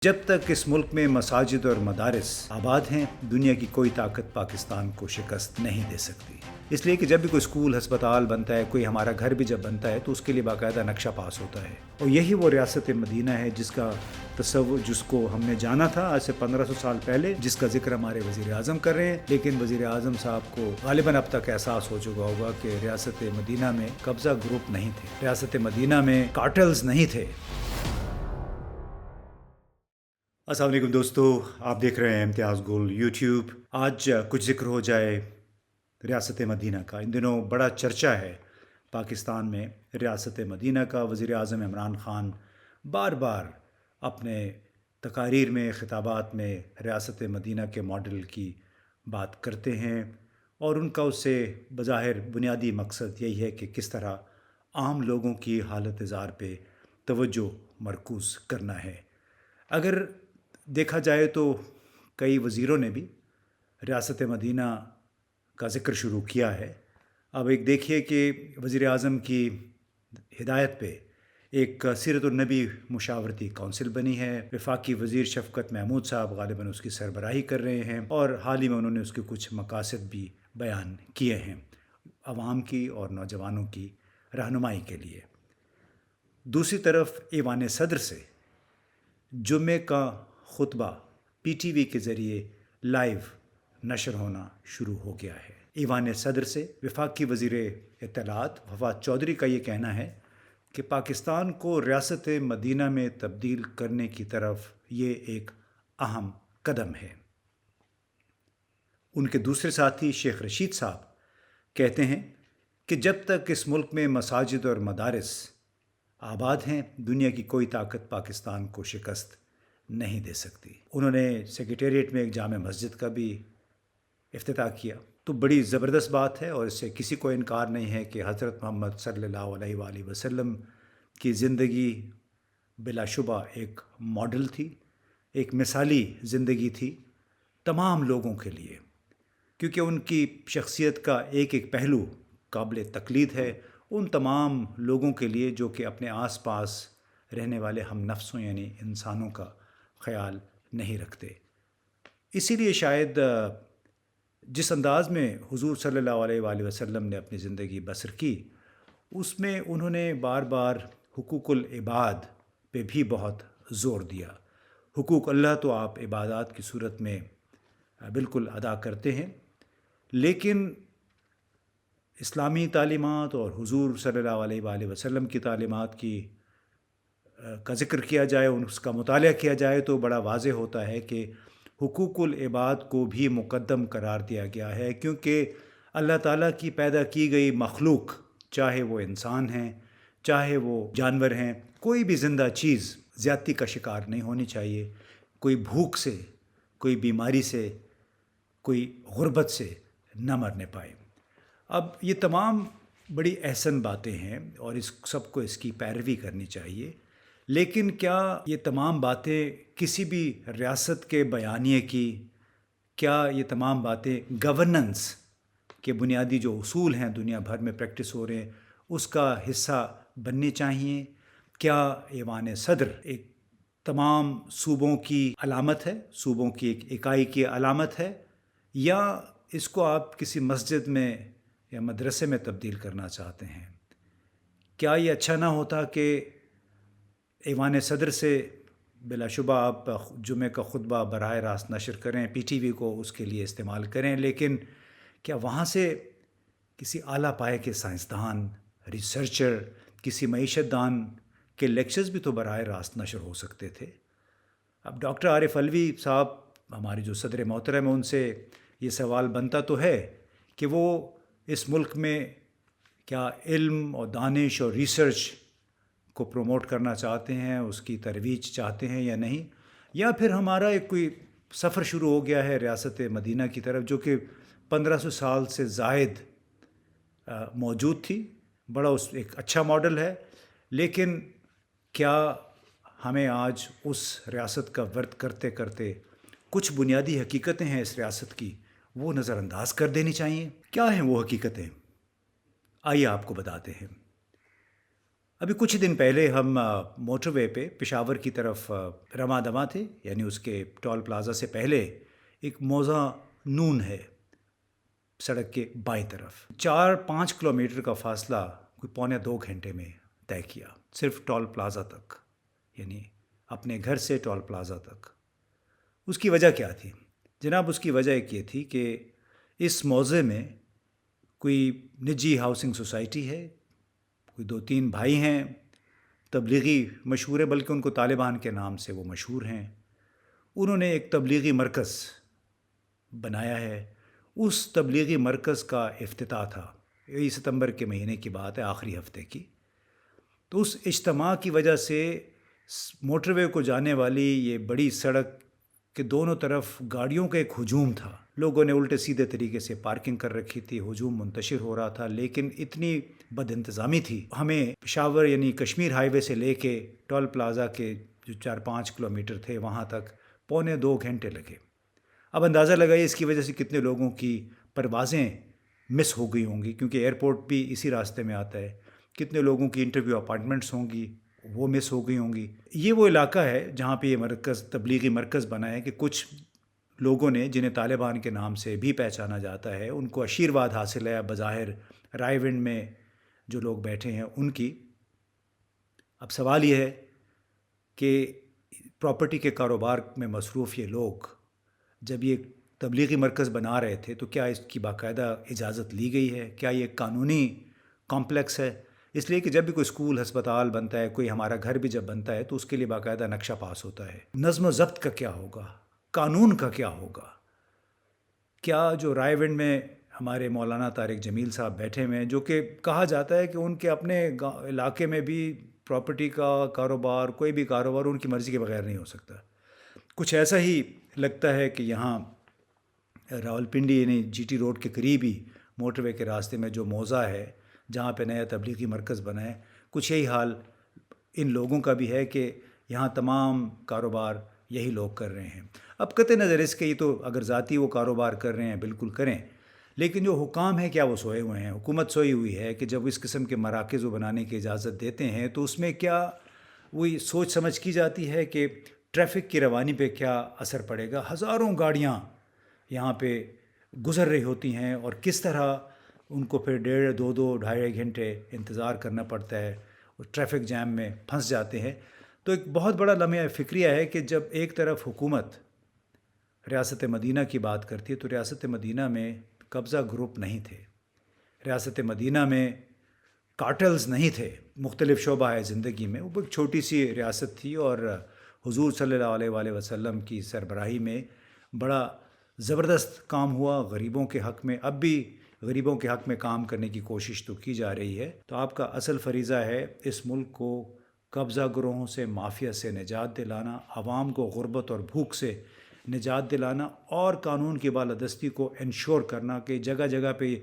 جب تک اس ملک میں مساجد اور مدارس آباد ہیں، دنیا کی کوئی طاقت پاکستان کو شکست نہیں دے سکتی۔ اس لیے کہ جب بھی کوئی اسکول، ہسپتال بنتا ہے، کوئی ہمارا گھر بھی جب بنتا ہے تو اس کے لیے باقاعدہ نقشہ پاس ہوتا ہے، اور یہی وہ ریاست مدینہ ہے جس کا تصور، جس کو ہم نے جانا تھا آج سے 1500 سال پہلے، جس کا ذکر ہمارے وزیر اعظم کر رہے ہیں۔ لیکن وزیر اعظم صاحب کو غالباً اب تک احساس ہو چکا ہوگا کہ ریاست مدینہ میں قبضہ گروپ نہیں تھے، ریاست مدینہ میں کارٹلز نہیں تھے۔ السلام علیکم دوستو، آپ دیکھ رہے ہیں امتیاز گل یوٹیوب۔ آج کچھ ذکر ہو جائے ریاست مدینہ کا۔ ان دنوں بڑا چرچا ہے پاکستان میں ریاست مدینہ کا۔ وزیر اعظم عمران خان بار بار اپنے تقاریر میں، خطابات میں ریاست مدینہ کے ماڈل کی بات کرتے ہیں، اور ان کا اس سے بظاہر بنیادی مقصد یہی ہے کہ کس طرح عام لوگوں کی حالت زار پہ توجہ مرکوز کرنا ہے۔ اگر دیکھا جائے تو کئی وزیروں نے بھی ریاست مدینہ کا ذکر شروع کیا ہے۔ اب ایک دیکھیے کہ وزیر اعظم کی ہدایت پہ ایک سیرت النبی مشاورتی کونسل بنی ہے۔ وفاقی وزیر شفقت محمود صاحب غالباً اس کی سربراہی کر رہے ہیں، اور حال ہی میں انہوں نے اس کے کچھ مقاصد بھی بیان کیے ہیں عوام کی اور نوجوانوں کی رہنمائی کے لیے۔ دوسری طرف ایوان صدر سے جمعے کا خطبہ پی ٹی وی کے ذریعے لائیو نشر ہونا شروع ہو گیا ہے۔ ایوان صدر سے وفاقی وزیر اطلاعات وفات چودھری کا یہ کہنا ہے کہ پاکستان کو ریاست مدینہ میں تبدیل کرنے کی طرف یہ ایک اہم قدم ہے۔ ان کے دوسرے ساتھی شیخ رشید صاحب کہتے ہیں کہ جب تک اس ملک میں مساجد اور مدارس آباد ہیں، دنیا کی کوئی طاقت پاکستان کو شکست نہیں دے سکتی۔ انہوں نے سیکریٹریٹ میں ایک جامع مسجد کا بھی افتتاح کیا، تو بڑی زبردست بات ہے، اور اس سے کسی کو انکار نہیں ہے کہ حضرت محمد صلی اللہ علیہ وآلہ وسلم کی زندگی بلا شبہ ایک ماڈل تھی، ایک مثالی زندگی تھی تمام لوگوں کے لیے، کیونکہ ان کی شخصیت کا ایک ایک پہلو قابل تقلید ہے ان تمام لوگوں کے لیے جو کہ اپنے آس پاس رہنے والے ہم نفسوں یعنی انسانوں کا خیال نہیں رکھتے۔ اسی لیے شاید جس انداز میں حضور صلی اللہ علیہ وآلہ وسلم نے اپنی زندگی بسر کی، اس میں انہوں نے بار بار حقوق العباد پہ بھی بہت زور دیا۔ حقوق اللہ تو آپ عبادات کی صورت میں بالکل ادا کرتے ہیں، لیکن اسلامی تعلیمات اور حضور صلی اللہ علیہ وآلہ وسلم کی تعلیمات کا ذکر کیا جائے، اس کا مطالعہ کیا جائے تو بڑا واضح ہوتا ہے کہ حقوق العباد کو بھی مقدم قرار دیا گیا ہے، کیونکہ اللہ تعالیٰ کی پیدا کی گئی مخلوق، چاہے وہ انسان ہیں، چاہے وہ جانور ہیں، کوئی بھی زندہ چیز زیادتی کا شکار نہیں ہونی چاہیے، کوئی بھوک سے، کوئی بیماری سے، کوئی غربت سے نہ مرنے پائے۔ اب یہ تمام بڑی احسن باتیں ہیں، اور اس سب کو اس کی پیروی کرنی چاہیے، لیکن کیا یہ تمام باتیں کسی بھی ریاست کے بیانیے کی، کیا یہ تمام باتیں گورننس کے بنیادی جو اصول ہیں دنیا بھر میں پریکٹس ہو رہے ہیں اس کا حصہ بننی چاہیے؟ کیا ایوان صدر ایک تمام صوبوں کی علامت ہے، صوبوں کی ایک اکائی کی علامت ہے، یا اس کو آپ کسی مسجد میں یا مدرسے میں تبدیل کرنا چاہتے ہیں؟ کیا یہ اچھا نہ ہوتا کہ ایوان صدر سے بلا شبہ آپ جمعہ کا خطبہ براہ راست نشر کریں، پی ٹی وی کو اس کے لیے استعمال کریں، لیکن کیا وہاں سے کسی اعلیٰ پائے کے سائنسدان، ریسرچر، کسی معیشت دان کے لیکچرز بھی تو براہ راست نشر ہو سکتے تھے؟ اب ڈاکٹر عارف علوی صاحب ہماری جو صدر محترم ہیں، ان سے یہ سوال بنتا تو ہے کہ وہ اس ملک میں کیا علم اور دانش اور ریسرچ کو پروموٹ کرنا چاہتے ہیں، اس کی ترویج چاہتے ہیں یا نہیں، یا پھر ہمارا ایک کوئی سفر شروع ہو گیا ہے ریاست مدینہ کی طرف جو کہ 1500 سال سے زائد موجود تھی، بڑا ایک اچھا ماڈل ہے، لیکن کیا ہمیں آج اس ریاست کا ورد کرتے کرتے کچھ بنیادی حقیقتیں ہیں اس ریاست کی، وہ نظر انداز کر دینی چاہیے؟ کیا ہیں وہ حقیقتیں؟ آئیے آپ کو بتاتے ہیں۔ ابھی کچھ دن پہلے ہم موٹر وے پہ پشاور کی طرف رواں دواں تھے، یعنی اس کے ٹول پلازا سے پہلے ایک موزہ نون ہے سڑک کے بائیں طرف، 4-5 کلومیٹر کا فاصلہ کوئی 1.25 گھنٹے میں طے کیا، صرف ٹول پلازا تک، یعنی اپنے گھر سے ٹول پلازا تک۔ اس کی وجہ کیا تھی جناب؟ اس کی وجہ ایک یہ تھی کہ اس موضع میں کوئی نجی ہاؤسنگ سوسائٹی ہے، کوئی 2-3 بھائی ہیں، تبلیغی مشہور ہے، بلکہ ان کو طالبان کے نام سے وہ مشہور ہیں۔ انہوں نے ایک تبلیغی مرکز بنایا ہے۔ اس تبلیغی مرکز کا افتتاح تھا، یہی ستمبر کے مہینے کی بات ہے، آخری ہفتے کی۔ تو اس اجتماع کی وجہ سے موٹر وے کو جانے والی یہ بڑی سڑک کے دونوں طرف گاڑیوں کا ایک ہجوم تھا۔ لوگوں نے الٹے سیدھے طریقے سے پارکنگ کر رکھی تھی، ہجوم منتشر ہو رہا تھا، لیکن اتنی بد انتظامی تھی، ہمیں پشاور یعنی کشمیر ہائی وے سے لے کے ٹول پلازا کے جو 4-5 کلومیٹر تھے وہاں تک 1.25 گھنٹے لگے۔ اب اندازہ لگائیے اس کی وجہ سے کتنے لوگوں کی پروازیں مس ہو گئی ہوں گی، کیونکہ ایئرپورٹ بھی اسی راستے میں آتا ہے۔ کتنے لوگوں کی انٹرویو اپائنٹمنٹس ہوں گی، وہ مس ہو گئی ہوں گی۔ یہ وہ علاقہ ہے جہاں پہ یہ مرکز، تبلیغی مرکز بنا ہے کہ کچھ لوگوں نے، جنہیں طالبان کے نام سے بھی پہچانا جاتا ہے، ان کو آشیرواد حاصل ہے بظاہر رائے ونڈ میں جو لوگ بیٹھے ہیں ان کی۔ اب سوال یہ ہے کہ پراپرٹی کے کاروبار میں مصروف یہ لوگ جب یہ تبلیغی مرکز بنا رہے تھے تو کیا اس کی باقاعدہ اجازت لی گئی ہے؟ کیا یہ قانونی کمپلیکس ہے؟ اس لیے کہ جب بھی کوئی اسکول، ہسپتال بنتا ہے، کوئی ہمارا گھر بھی جب بنتا ہے تو اس کے لیے باقاعدہ نقشہ پاس ہوتا ہے۔ نظم و ضبط کا کیا ہوگا؟ قانون کا کیا ہوگا؟ کیا جو رائے ونڈ میں ہمارے مولانا طارق جمیل صاحب بیٹھے ہوئے ہیں، جو کہ کہا جاتا ہے کہ ان کے اپنے علاقے میں بھی پراپرٹی کا کاروبار، کوئی بھی کاروبار ان کی مرضی کے بغیر نہیں ہو سکتا، کچھ ایسا ہی لگتا ہے کہ یہاں راولپنڈی یعنی جی ٹی روڈ کے قریب ہی موٹر وے کے راستے میں جو موزہ ہے جہاں پہ نیا تبلیغی مرکز بنا ہے، کچھ یہی حال ان لوگوں کا بھی ہے کہ یہاں تمام کاروبار یہی لوگ کر رہے ہیں۔ اب قطع نظر اس کے، یہ تو اگر ذاتی وہ کاروبار کر رہے ہیں بالکل کریں، لیکن جو حکام ہیں کیا وہ سوئے ہوئے ہیں؟ حکومت سوئی ہوئی ہے کہ جب اس قسم کے مراکز وہ بنانے کی اجازت دیتے ہیں تو اس میں کیا وہی سوچ سمجھ کی جاتی ہے کہ ٹریفک کی روانی پہ کیا اثر پڑے گا؟ ہزاروں گاڑیاں یہاں پہ گزر رہی ہوتی ہیں اور کس طرح ان کو پھر 2.5 گھنٹے انتظار کرنا پڑتا ہے اور ٹریفک جام میں پھنس جاتے ہیں۔ تو ایک بہت بڑا لمحہ فکریہ ہے کہ جب ایک طرف حکومت ریاست مدینہ کی بات کرتی ہے تو ریاست مدینہ میں قبضہ گروپ نہیں تھے، ریاست مدینہ میں کارٹلز نہیں تھے، مختلف شعبہ ہے زندگی میں، وہ ایک چھوٹی سی ریاست تھی اور حضور صلی اللہ علیہ وآلہ وسلم کی سربراہی میں بڑا زبردست کام ہوا غریبوں کے حق میں۔ اب بھی غریبوں کے حق میں کام کرنے کی کوشش تو کی جا رہی ہے۔ تو آپ کا اصل فریضہ ہے اس ملک کو قبضہ گروہوں سے، مافیا سے نجات دلانا، عوام کو غربت اور بھوک سے نجات دلانا اور قانون کی بالادستی کو انشور کرنا کہ جگہ جگہ پہ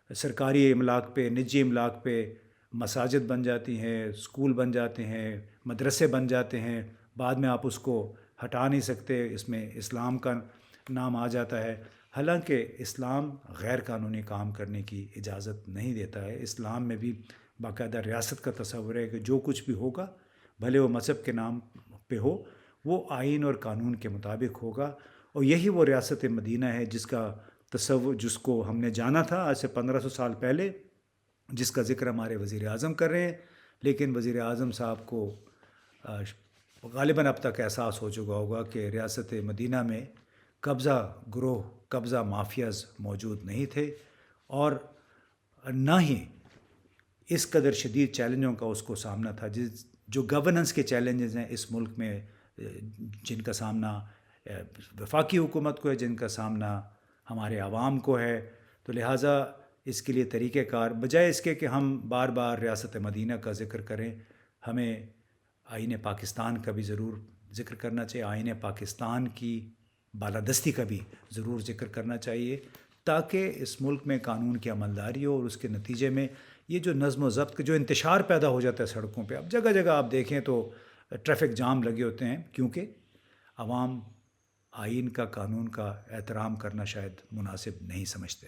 سرکاری املاک پہ، نجی املاک پہ مساجد بن جاتی ہیں، اسکول بن جاتے ہیں، مدرسے بن جاتے ہیں، بعد میں آپ اس کو ہٹا نہیں سکتے، اس میں اسلام کا نام آ جاتا ہے، حالانکہ اسلام غیر قانونی کام کرنے کی اجازت نہیں دیتا ہے۔ اسلام میں بھی باقاعدہ ریاست کا تصور ہے کہ جو کچھ بھی ہوگا بھلے وہ مذہب کے نام پہ ہو، وہ آئین اور قانون کے مطابق ہوگا، اور یہی وہ ریاست مدینہ ہے جس کا تصور، جس کو ہم نے جانا تھا آج سے 1500 سال پہلے، جس کا ذکر ہمارے وزیر اعظم کر رہے ہیں، لیکن وزیر اعظم صاحب کو غالباً اب تک احساس ہو چکا ہوگا کہ ریاست مدینہ میں قبضہ گروہ، قبضہ مافیاز موجود نہیں تھے، اور نہ ہی اس قدر شدید چیلنجوں کا اس کو سامنا تھا جو گورننس کے چیلنجز ہیں اس ملک میں، جن کا سامنا وفاقی حکومت کو ہے، جن کا سامنا ہمارے عوام کو ہے۔ تو لہٰذا اس کے لیے طریقہ کار، بجائے اس کے کہ ہم بار بار ریاست مدینہ کا ذکر کریں، ہمیں آئین پاکستان کا بھی ضرور ذکر کرنا چاہیے، آئین پاکستان کی بالادستی کا بھی ضرور ذکر کرنا چاہیے، تاکہ اس ملک میں قانون کی عملداری ہو، اور اس کے نتیجے میں یہ جو نظم و ضبط کا جو انتشار پیدا ہو جاتا ہے سڑکوں پہ، اب جگہ جگہ آپ دیکھیں تو ٹریفک جام لگے ہوتے ہیں، کیونکہ عوام آئین کا، قانون کا احترام کرنا شاید مناسب نہیں سمجھتے۔